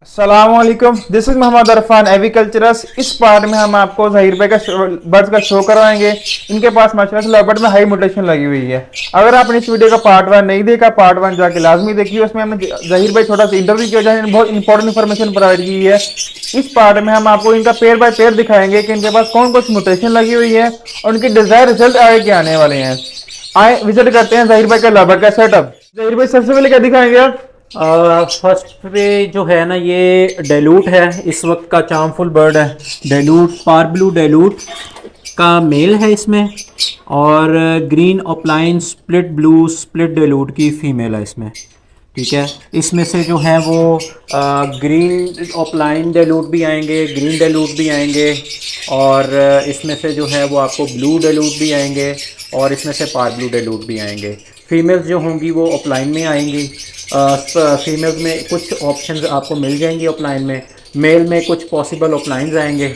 अस्सलामुअलैकुम, this is Mohammad Irfan एग्रीकल्चरस। इस part में हम आपको जहीर भाई का बर्ड्स का शो करवाएंगे। इनके पास माशाल्लाह से लव बर्ड में हाई म्यूटेशन लगी हुई है। अगर आपने इस वीडियो का पार्ट वन नहीं देखा, पार्ट वन जाके लाजमी देखिए। उसमें हमने जहीर भाई छोटा सा इंटरव्यू किया जाए, बहुत इंपॉर्टेंट इन्फॉर्मेशन प्रोवाइड की है। इस पार्ट में हम आपको इनका पेयर बाय पेयर दिखाएंगे कि इनके पास कौन कौन सी म्यूटेशन लगी हुई है और उनके डिजायर रिजल्ट आगे क्या आने वाले हैं। आए विजिट करते हैं जहीर भाई का लव बर्ड का सेटअप। जहीर भाई सबसे पहले क्या दिखाएंगे आप? फर्स्ट पे जो है ना, ये डेलूट है, इस वक्त का चार्मफुल बर्ड है। डेलूट पार ब्लू डेलूट का मेल है इसमें, और ग्रीन ऑपलाइन स्प्लिट ब्लू स्प्लिट डेलूट की फीमेल है इसमें। ठीक है, इसमें से जो है वो ग्रीन ऑपलाइन डेलूट भी आएंगे, ग्रीन डेलूट भी आएंगे, और इसमें से जो है वो आपको ब्लू डेलूट भी आएंगे, और इसमें से पार ब्लू डेलूट भी आएंगे। फीमेल्स जो होंगी वो ऑफलाइन में आएंगी। फीमेल्स में कुछ ऑप्शंस आपको मिल जाएंगी ऑफलाइन में, मेल में कुछ पॉसिबल ऑफलाइन आएंगे,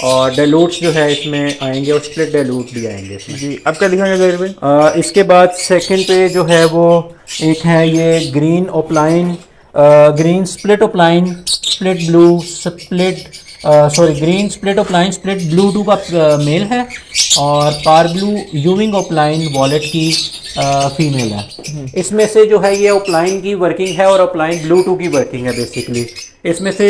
और डेलूट्स जो है इसमें आएंगे, और स्प्लिट डेलूट भी आएंगे इसमें। जी, अब क्या दिखाएंगे जहीर भाई? इसके बाद सेकंड पे जो है वो एक है ये green offline, green split offline split blue split green split offline split blue two का मेल है, और पार ब्लू यूविंग ऑफलाइन वॉलेट की फीमेल है। इसमें से जो है ये ऑफलाइन की वर्किंग है, और ऑफलाइन ब्लू टू की वर्किंग है बेसिकली। इसमें से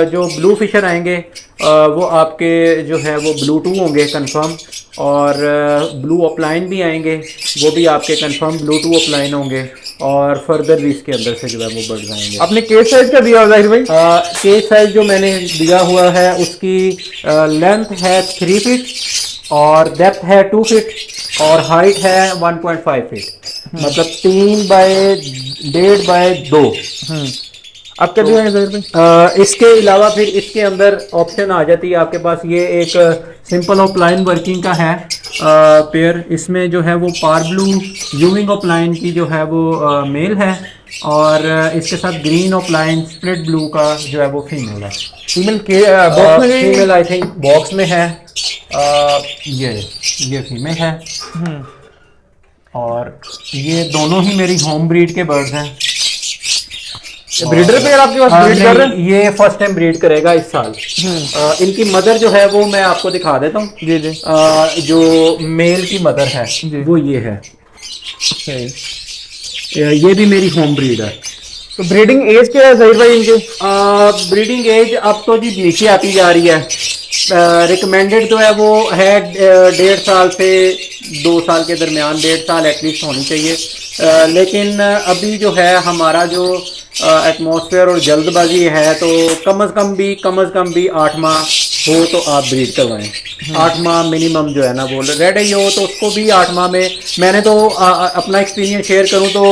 जो ब्लू फिशर आएंगे वो आपके जो है वो ब्लू टू होंगे कंफर्म, और ब्लू ऑफलाइन भी आएंगे, वो भी आपके कंफर्म ब्लू टू ऑफलाइन होंगे, और फर्दर भी इसके अंदर से जो है वो बर्ड्स आएंगे। आपने केस साइज का दिया जहीर भाई? केस साइज जो मैंने दिया हुआ है उसकी लेंथ है 3 फीट, और डेप्थ है 2 फीट, और हाइट है 1.5 फीट, मतलब 3 बाय 1.5 बाय 2। अब क्या दिखाएंगे जहीर भाई? इसके अलावा फिर इसके अंदर ऑप्शन आ जाती है आपके पास। ये एक सिंपल ऑफलाइन वर्किंग का है पेयर। इसमें जो है वो पार ब्लू यूविंग ऑफलाइन की जो है वो मेल है, और इसके साथ ग्रीन ऑफलाइन स्प्लिट ब्लू का जो है वो फीमेल है। फीमेल के बॉक्स में फीमेल आई थिंक बॉक्स में है। ये फीमेल है, और ये दोनों ही मेरी होम ब्रीड के बर्ड्स हैं। ब्रीडर पेयर आपके पास ब्रीड कर रहे हैं? ये फर्स्ट टाइम ब्रीड करेगा इस साल। इनकी मदर जो है वो मैं आपको दिखा देता हूँ। जी जी। जो मेल की मदर है वो ये है। ये भी मेरी होम ब्रीड है। तो ब्रीडिंग एज क्या है जहीर भाई इनके? ब्रीडिंग एज अब तो जी नीचे आती जा रही है। रिकमेंडेड जो है वो है 1.5 साल से 2 साल के दरमियान, 1.5 साल एटलीस्ट होनी चाहिए। लेकिन अभी जो है हमारा जो एटमॉस्फेयर और जल्दबाजी है, तो कम अज़ कम भी 8 माह हो तो आप ब्रीड करवाएं। 8 माह मिनिमम जो है ना वो रेडी हो, तो उसको भी 8 माह में। मैंने तो अपना एक्सपीरियंस शेयर करूं तो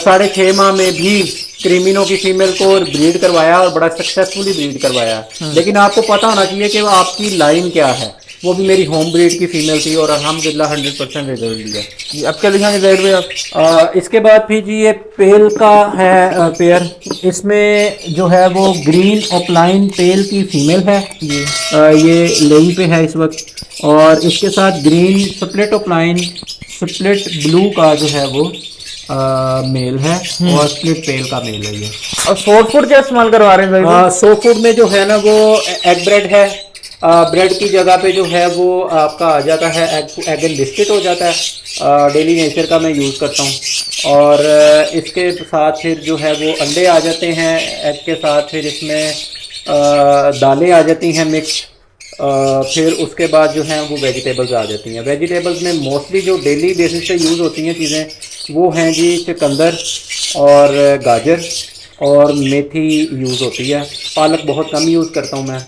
6.5 माह में भी क्रीमिनो की फीमेल को ब्रीड करवाया, और बड़ा सक्सेसफुली ब्रीड करवाया। लेकिन आपको पता होना चाहिए कि आपकी लाइन क्या है। वो भी मेरी होम ब्रीड की फीमेल थी, और अल्हम्दुलिल्लाह 100% रिजल्ट दिया। अब क्या दिखाएंगे जहीर भाई आप? इसके बाद फिर जी ये पेल का है पेयर। इसमें जो है वो ग्रीन ऑफलाइन पेल की फीमेल है, ये लेई पे है इस वक्त, और इसके साथ green split offline split blue का जो है वो मेल है, और स्प्लिट पेल का मेल है ये। और सॉफ्ट फूड क्या इस्तेमाल करवा रहे हैं जहीर भाई? सॉफ्ट फूड में जो है ना वो एग ब्रेड है। ब्रेड की जगह पे जो है वो आपका आ जाता है एग एंड बिस्किट हो जाता है। डेली नेचर का मैं यूज़ करता हूँ, और इसके साथ फिर जो है वो अंडे आ जाते हैं एग के साथ। फिर इसमें दालें आ जाती हैं मिक्स। फिर उसके बाद जो है वो वेजिटेबल्स आ जाती हैं। वेजिटेबल्स में मोस्टली जो डेली बेसिस पे यूज़ होती हैं चीज़ें वो हैं जी चुकंदर और गाजर और मेथी यूज़ होती है। पालक बहुत कम यूज़ करता हूँ मैं,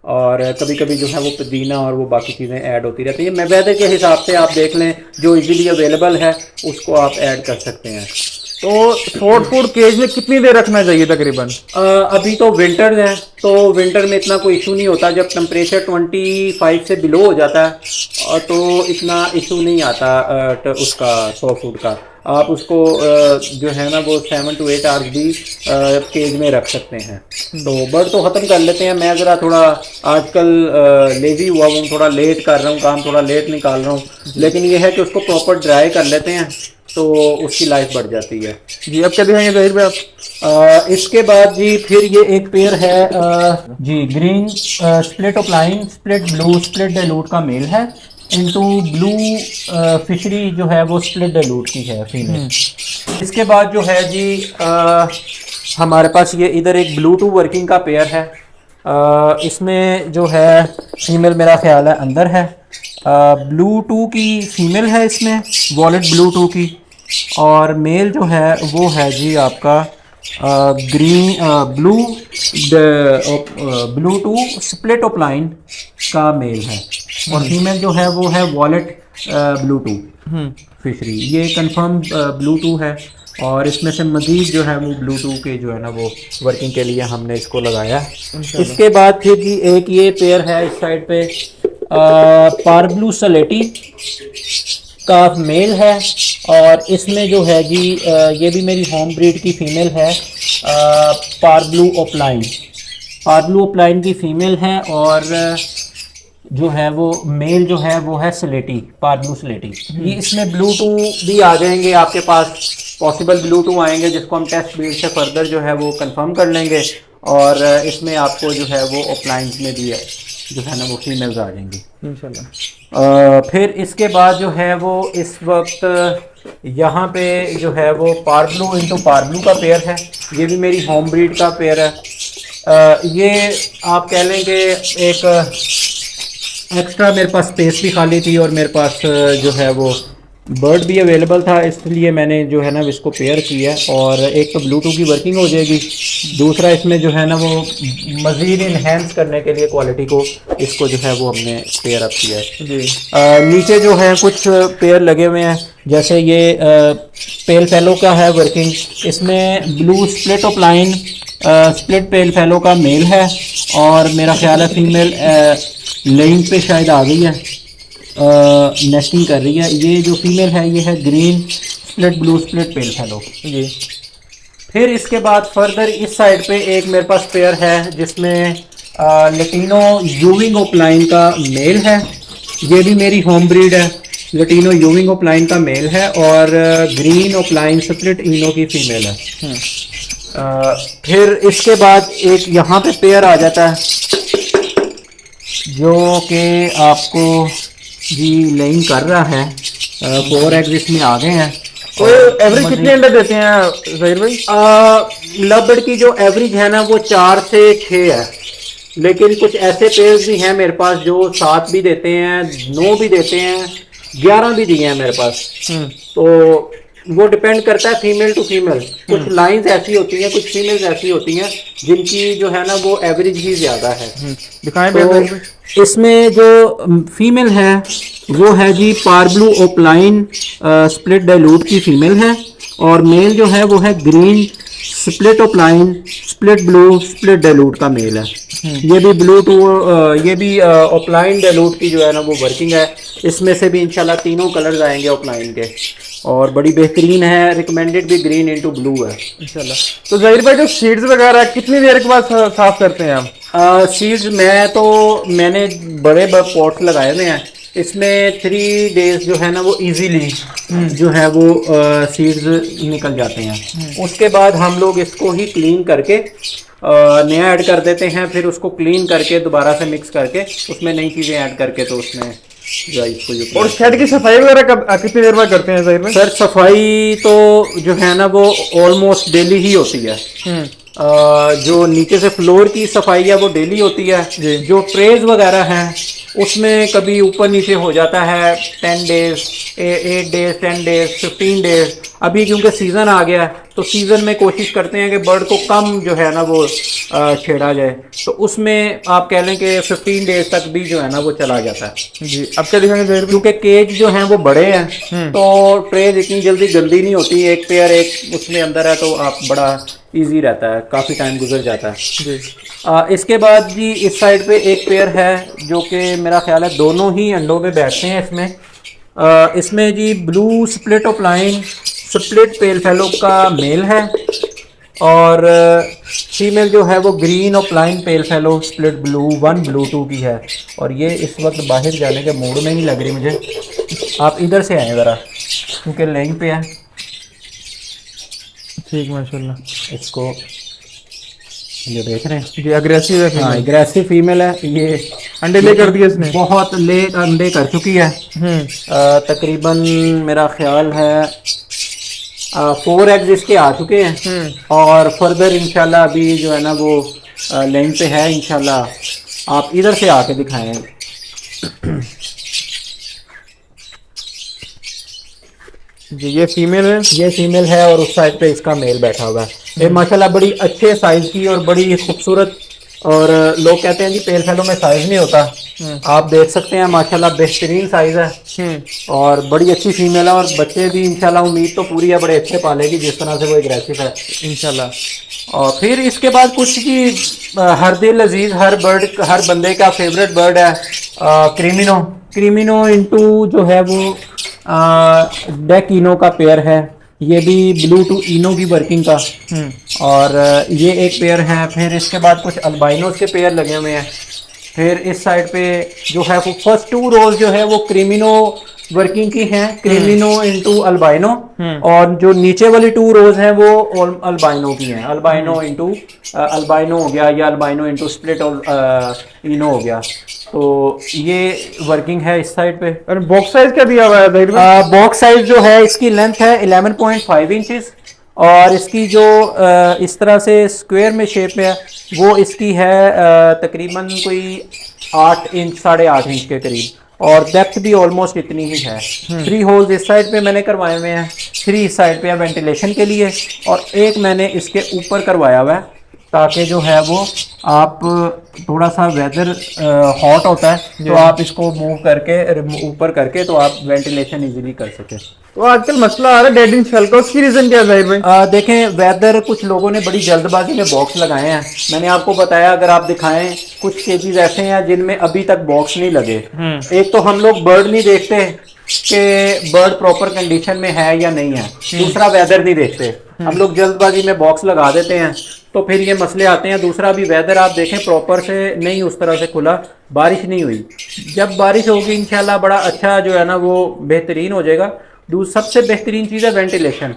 और कभी कभी जो है वो पुदीना और वो बाकी चीज़ें ऐड होती रहती हैं। मैं वेदर के हिसाब से आप देख लें, जो इजीली अवेलेबल है उसको आप ऐड कर सकते हैं। तो सॉफ्ट फूड केज में कितनी देर रखना चाहिए तकरीबन? अभी तो विंटर है, तो विंटर में इतना कोई इशू नहीं होता। जब टेम्परेचर 25 से बिलो हो जाता है तो इतना इशू नहीं आता उसका सॉफ्ट फूड का। आप उसको जो है ना वो 7 to 8 आवर्स भी केज में रख सकते हैं। तो बर्ड तो ख़त्म कर लेते हैं। मैं ज़रा थोड़ा आजकल लेजी हुआ हूँ, थोड़ा लेट कर रहा हूँ, काम थोड़ा लेट निकाल रहा हूँ। लेकिन ये है कि उसको प्रॉपर ड्राई कर लेते हैं, तो उसकी लाइफ बढ़ जाती है। जी अब क्या दिखाएंगे ज़हीर भाई आप? इसके बाद जी फिर ये एक पेयर है जी green split opaline split blue split dilute का मेल है इनटू ब्लू फिशरी जो है वो स्प्लिट डाइल्यूट की है फीमेल। इसके बाद जो है जी हमारे पास ये इधर एक ब्लू टू वर्किंग का पेयर है। इसमें जो है फीमेल मेरा ख्याल है अंदर है। ब्लू टू की फीमेल है इसमें, वॉलेट ब्लू टू की, और मेल जो है वो है जी आपका green blue two split offline का मेल है, और फीमेल जो है वो है वॉलेट ब्लू टू फिशरी। ये कंफर्म ब्लू टू है, और इसमें से मजीद जो है वो ब्लू टू के जो है ना वो वर्किंग के लिए हमने इसको लगाया। इसके बाद फिर जी एक ये पेयर है इस साइड पे पार ब्लू सलेटी का मेल है, और इसमें जो है जी ये भी मेरी होम ब्रीड की फीमेल है पार ब्लू ओपलाइन की फीमेल है, और जो है वो मेल जो है वो है स्लेटी पार ब्लू स्लेटी। ये इसमें ब्लू टू भी आ जाएंगे आपके पास, पॉसिबल ब्लू टू आएंगे जिसको हम टेस्ट ब्रीड से फर्दर जो है वो कंफर्म कर लेंगे, और इसमें आपको जो है वो ओपलाइंस में भी है जो है ना वो फीमेल्स आ जाएंगी इंशाल्लाह। फिर इसके बाद जो है वो इस वक्त यहाँ पे जो है वो पार ब्लू इंटू पार ब्लू का पेयर है। ये भी मेरी होम ब्रीड का पेयर है। ये आप कह लें कि एक एक्स्ट्रा मेरे पास स्पेस भी खाली थी, और मेरे पास जो है वो बर्ड भी अवेलेबल था, इसलिए मैंने जो है ना इसको पेयर किया। और एक तो ब्लू टू की वर्किंग हो जाएगी, दूसरा इसमें जो है ना वो मज़ीद इन्हेंस करने के लिए क्वालिटी को इसको जो है वो हमने पेयर अप किया है जी। नीचे जो है कुछ पेयर लगे हुए हैं, जैसे ये पेल फेलो का है वर्किंग। इसमें blue split opaline split pale fallow का मेल है, और मेरा ख्याल है फीमेल लेइंग पे शायद आ गई है, नेस्टिंग कर रही है। ये जो फीमेल है ये है green split blue split pale fallow जी। फिर इसके बाद फर्दर इस साइड पे एक मेरे पास पेयर है जिसमें लटीनो यूविंग ओपलाइन का मेल है। ये भी मेरी होम ब्रीड है, लटीनो यूविंग ओपलाइन का मेल है, और ग्रीन ओपलाइन स्प्लिट इनो की फीमेल है। फिर इसके बाद एक यहाँ पे पेयर आ जाता है जो कि आपको जी लेइंग कर रहा है। 4 एग्स इसमें आ गए हैं। तो एवरेज कितने अंडे देते हैं ज़हीर भाई? लव बर्ड की जो एवरेज है ना वो 4 से 6 है, लेकिन कुछ ऐसे पेयर्स भी हैं मेरे पास जो 7 भी देते हैं, 9 भी देते हैं, 11 भी दिए हैं मेरे पास। तो वो डिपेंड करता है फीमेल टू फीमेल। कुछ लाइंस ऐसी होती हैं, कुछ फीमेल्स ऐसी होती हैं जिनकी जो है ना वो एवरेज ही ज़्यादा है। दिखाएं तो इसमें जो फीमेल है वो है जी पार ब्लू ओपलाइन स्प्लिट डाइल्यूट की फीमेल है, और मेल जो है वो है green split opaline split blue split dilute का मेल है। ये भी ब्लू टू ये भी ओपलाइन डाइल्यूट की जो है ना वो वर्किंग है। इसमें से भी इंशाल्लाह तीनों कलर्स आएंगे ओपलाइन के, और बड़ी बेहतरीन है। रिकमेंडेड भी ग्रीन इंटू ब्लू है इंशाल्लाह। तो ज़हीर भाई जो सीड्स वगैरह कितनी देर के बाद साफ करते हैं आप? सीड्स मैंने बड़े पॉट्स लगाए हुए हैं, इसमें 3 डेज जो है ना वो इजीली जो है वो सीड्स निकल जाते हैं। उसके बाद हम लोग इसको ही क्लीन करके नया ऐड कर देते हैं, फिर उसको क्लीन करके दोबारा से मिक्स करके उसमें नई चीज़ें ऐड करके तो उसमें इसको और शेड की सफाई वगैरह कितनी देर बाद करते हैं ज़हीर भाई? सर सफाई तो जो है ना वो ऑलमोस्ट डेली ही होती है। जो नीचे से फ्लोर की सफाई है वो डेली होती है। जो ट्रेज वगैरह हैं उसमें कभी ऊपर नीचे हो जाता है 10 डेज 8 डेज 10 डेज 15 डेज। अभी क्योंकि सीज़न आ गया है तो सीज़न में कोशिश करते हैं कि बर्ड को कम जो है ना वो छेड़ा जाए, तो उसमें आप कह लें कि 15 डेज तक भी जो है ना वो चला जाता है जी। अब क्या दिखाएंगे ज़हीर भाई? क्योंकि केज जो हैं वो बड़े हैं तो ट्रेज इतनी जल्दी गंदी नहीं होती। एक पेयर एक उसमें अंदर है तो आप बड़ा इजी रहता है, काफ़ी टाइम गुजर जाता है जी। इसके बाद जी इस साइड पे एक पेयर है जो कि मेरा ख्याल है दोनों ही अंडों पे बैठते हैं इसमें। इसमें जी blue split opaline split pale fallow का मेल है, और फीमेल जो है वो green opaline pale fallow split blue 1 blue 2 की है। और ये इस वक्त बाहर जाने के मूड में नहीं लग रही मुझे, आप इधर से आए ज़रा। क्योंकि लेंग पे है। ठीक माशाल्लाह। इसको ये देख रहे हैं, जी अग्रेसिव है हाँ female। एग्रेसिव फीमेल है ये। अंडे ले कर दिए इसने। बहुत लेट अंडे कर चुकी है। तकरीबन मेरा ख्याल है 4 एग्स इसके आ चुके हैं और फर्दर इंशाल्लाह अभी जो है ना वो लेंग पे है इंशाल्लाह। आप इधर से आके दिखाएं। जी ये फीमेल है। ये फीमेल है और उस साइड पे इसका मेल बैठा हुआ है। ये माशाल्लाह बड़ी अच्छे साइज की और बड़ी खूबसूरत। और लोग कहते हैं जी पेल फैलो में साइज नहीं होता, आप देख सकते हैं माशाल्लाह बेहतरीन साइज है और बड़ी अच्छी फीमेल है। और बच्चे भी इंशाल्लाह उम्मीद तो पूरी है बड़े अच्छे पालेगी जिस तरह से वो एग्रेसिव है इंशाल्लाह। और फिर इसके बाद कुछ की हर दिल अजीज हर बंदे का फेवरेट बर्ड है क्रीमिनो। क्रीमिनो इंटू जो है वो डेक इनो का पेयर है। ये भी ब्लू टू इनो की वर्किंग का। और ये एक पेयर है। फिर इसके बाद कुछ अल्बाइनोस के पेयर लगे हुए हैं। फिर इस साइड पे जो है वो फर्स्ट 2 रोज जो है वो क्रीमिनो वर्किंग की हैं, क्रीमिनो इंटू अल्बाइनो। और जो नीचे वाली 2 रोज हैं वो अल्बाइनो की हैं। अल्बाइनो इंटू अल्बाइनो हो गया या अल्बाइनो इंटू स्प्लिट इनो हो गया। तो ये वर्किंग है इस साइड पे। और बॉक्स साइज क्या दिया हुआ है ज़ाहिर भाई? बॉक्स साइज जो है इसकी लेंथ है 11.5 इंचेस और इसकी जो इस तरह से स्क्वायर में शेप है वो इसकी है तकरीबन कोई 8 इंच 8.5 इंच के करीब। और डेप्थ भी ऑलमोस्ट इतनी ही है। 3 होल्स इस साइड पे मैंने करवाए हुए हैं, 3 इस साइड पे है वेंटिलेशन के लिए और एक मैंने इसके ऊपर करवाया हुआ है ताकि जो है वो आप थोड़ा सा वेदर हॉट होता है तो आप इसको मूव करके ऊपर करके तो आप वेंटिलेशन इजीली कर सके। तो आजकल मसला आ रहा है डेड इन शेल का, उसकी रीजन क्या है ज़ाहिर भाई? देखें वेदर कुछ लोगों ने बड़ी जल्दबाजी में बॉक्स लगाए हैं। मैंने आपको बताया अगर आप दिखाएं कुछ केजेस ऐसे हैं जिनमें अभी तक बॉक्स नहीं लगे। एक तो हम लोग बर्ड नहीं देखते कि बर्ड प्रॉपर कंडीशन में है या नहीं है, दूसरा वेदर नहीं देखते, हम लोग जल्दबाजी में बॉक्स लगा देते हैं तो फिर ये मसले आते हैं। दूसरा भी वेदर आप देखें प्रॉपर से नहीं उस तरह से खुला, बारिश नहीं हुई। जब बारिश होगी इंशाल्लाह बड़ा अच्छा जो है ना वो बेहतरीन हो जाएगा। सबसे बेहतरीन चीज़ है वेंटिलेशन।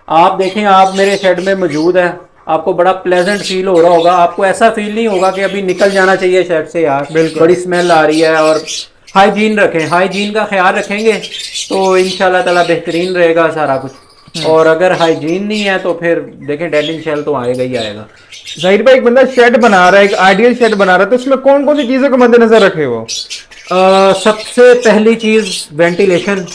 आप देखें आप मेरे शेड में मौजूद है, आपको बड़ा प्लेजेंट फील हो रहा होगा, आपको ऐसा फील नहीं होगा कि अभी निकल जाना चाहिए शेड से यार, बड़ी स्मेल आ रही है। और हाइजीन रखें, हाइजीन का ख्याल रखेंगे तो इंशाल्लाह ताला बेहतरीन रहेगा सारा कुछ। और अगर हाइजीन नहीं है तो फिर देखें डेड इन शेल तो आएगा ही आएगा। ज़ाहिर भाई एक बंदा शेड बना रहा है, एक आइडियल शेड बना रहा है, तो उसमें कौन कौन सी चीज़ों को मद्देनजर रखे वो? सबसे पहली चीज़ वेंटिलेशन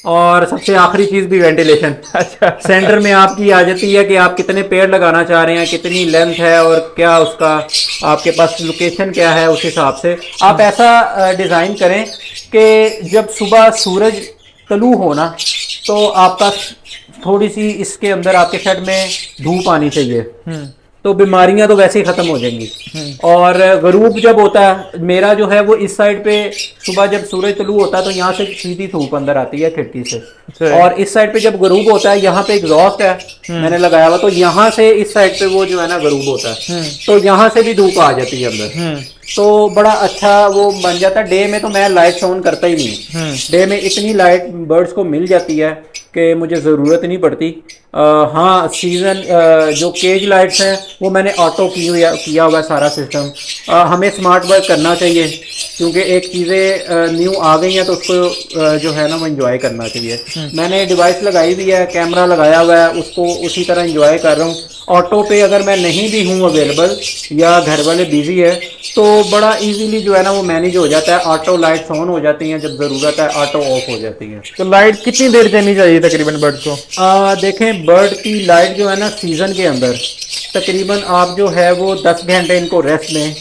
और सबसे आखिरी चीज़ भी वेंटिलेशन। अच्छा, सेंटर में आपकी आ जाती है कि आप कितने पेड़ लगाना चाह रहे हैं, कितनी लेंथ है और क्या उसका आपके पास लोकेशन क्या है, उस हिसाब से आप ऐसा डिज़ाइन करें कि जब सुबह सूरज तलू हो ना तो आपका थोड़ी सी इसके अंदर आपके शेड में धूप आनी चाहिए तो बीमारियां तो वैसे ही खत्म हो जाएंगी। और गरूब जब होता है मेरा जो है वो इस साइड पे सुबह जब सूरज तलू होता है तो यहाँ से सीधी धूप अंदर आती है खिड़की से। और इस साइड पे जब गरूब होता है यहाँ पे एग्जॉस्ट है मैंने लगाया हुआ, तो यहाँ से इस साइड पे वो जो है ना गरूब होता है तो यहाँ से भी धूप आ जाती है अंदर, तो बड़ा अच्छा वो बन जाता है। डे में तो मैं लाइट ऑन करता ही नहीं, डे में इतनी लाइट बर्ड्स को मिल जाती है कि मुझे ज़रूरत नहीं पड़ती। हाँ सीजन जो केज लाइट्स हैं वो मैंने ऑटो किया हुआ है सारा सिस्टम। हमें स्मार्ट वर्क करना चाहिए क्योंकि एक चीज़ें न्यू आ गई हैं तो उसको जो है ना वो एंजॉय करना चाहिए। मैंने डिवाइस लगाई हुई है, कैमरा लगाया हुआ है, उसको उसी तरह एंजॉय कर रहा हूँ। ऑटो पे अगर मैं नहीं भी हूँ अवेलेबल या घर वाले बिजी है तो बड़ा इजीली जो है ना वो मैनेज हो जाता है। ऑटो लाइट्स ऑन हो जाती हैं, जब ज़रूरत है ऑटो ऑफ हो जाती है। तो लाइट कितनी देर देनी चाहिए तकरीबन बर्ड को? देखें बर्ड की लाइट जो है ना सीज़न के अंदर तकरीबन आप जो है वो 10 घंटे इनको रेस्ट दें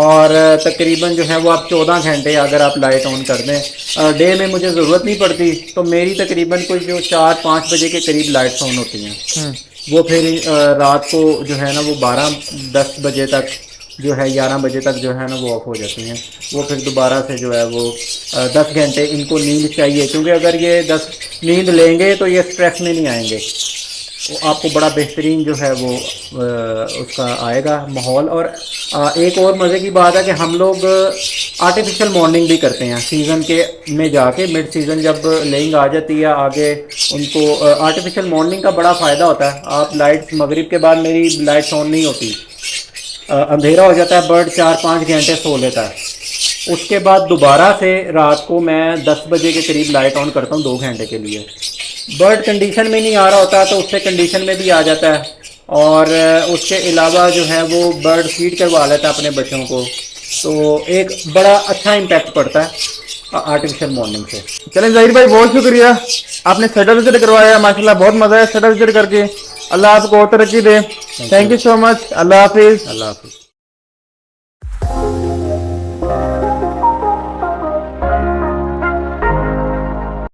और तकरीबन जो है वो आप 14 घंटे अगर आप लाइट ऑन कर दें। डे में मुझे ज़रूरत नहीं पड़ती तो मेरी तकरीबन कोई जो 4-5 बजे के करीब लाइट्स ऑन होती हैं, वो फिर रात को जो है ना वो 12-10 बजे तक जो है 11 बजे तक जो है ना वो ऑफ हो जाती हैं। वो फिर दोबारा से जो है वो 10 घंटे इनको नींद चाहिए क्योंकि अगर ये 10 नींद लेंगे तो ये स्ट्रेस में नहीं आएंगे। वो आपको बड़ा बेहतरीन जो है वो उसका आएगा माहौल। और एक और मज़े की बात है कि हम लोग आर्टिफिशियल मॉर्निंग भी करते हैं सीज़न के में जाके, मिड सीज़न जब लेइंग आ जाती है आगे, उनको आर्टिफिशियल मॉर्निंग का बड़ा फ़ायदा होता है। आप लाइट्स मगरिब के बाद मेरी लाइट्स ऑन नहीं होती, अंधेरा हो जाता है, बर्ड 4-5 घंटे सो लेता है, उसके बाद दोबारा से रात को मैं 10 बजे के करीब लाइट ऑन करता हूँ 2 घंटे के लिए। बर्ड कंडीशन में नहीं आ रहा होता तो उससे कंडीशन में भी आ जाता है, और उसके अलावा जो है वो बर्ड फीड करवा लेता है अपने बच्चों को, तो एक बड़ा अच्छा इम्पैक्ट पड़ता है आर्टिफिशियल मॉर्निंग से। चलें ज़हीर भाई, बहुत शुक्रिया, आपने सेटअप विजिट करवाया, माशाल्लाह बहुत मज़ा आया सेटअप विजिट करके। अल्लाह आपको और तरक्की दे। Thank you so much. Allah हाफिज़। अल्लाह हाफिज़।